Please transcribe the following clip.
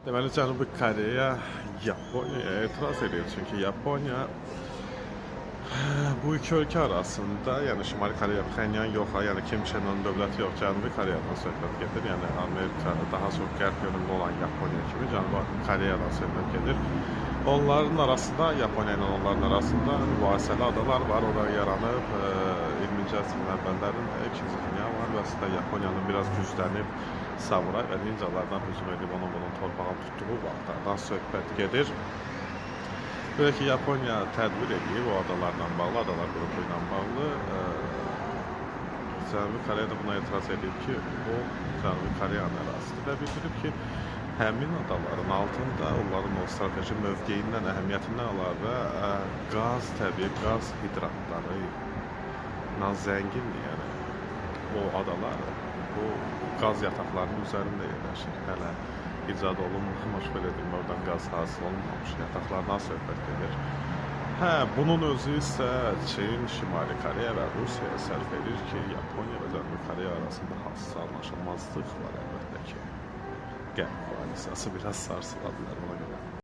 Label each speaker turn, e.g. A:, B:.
A: Deməli, Cənubi Koreya Yaponiyaya etiraz edir. Çünki Yaponiya bu iki ölkə arasında, yəni Şimali Koreya, Pxenyan yox, yəni Kim Çen In dövləti yox, Cənubi Koreyadan söhbət gedir. Yəni Amerika daha çox qərb yönümlü olan Yaponiya kimi Cənubi Koreyadan söhbət gedir. Onların arasında, Yaponiya ilə onların arasında mübahisəli adalar var. Orada yaranıb 20-ci əsrin əvvəllərin İkinci Dünya müharibəsində Yaponiyanın biraz güclənib samuray və ninjalardan hücum edib onun torpağını tutduğu vaxtlardan söhbət gedir. Belə ki, Yaponiya tədbir edib o adalarla bağlı, adalar qrupu ilə bağlı. Cənubi Koreya da buna etiraz edib ki, o Cənubi Koreyanın ərazisidir və bildirib ki, həmin adaların altında onların o strateji mövqeyindən, əhəmiyyətindən əlavə qaz, təbii qaz hidratları ilə zəngindir. Yəni, o adalar bu qaz yataqlarının üzərində yerləşir. Hələ icad olunmamış, belə deyim, oradan qaz hasil olunmamış yataqlardan söhbət gedir. Bunun özü isə Çin, Şimali Koreya və Rusiyaya sərf edir ki, Yaponiya və Cənubi Koreya arasında hansısa anlaşılmazlıq var əlbəttə ki. Qərb koalisiyası biraz sarsıla bilər ona görə.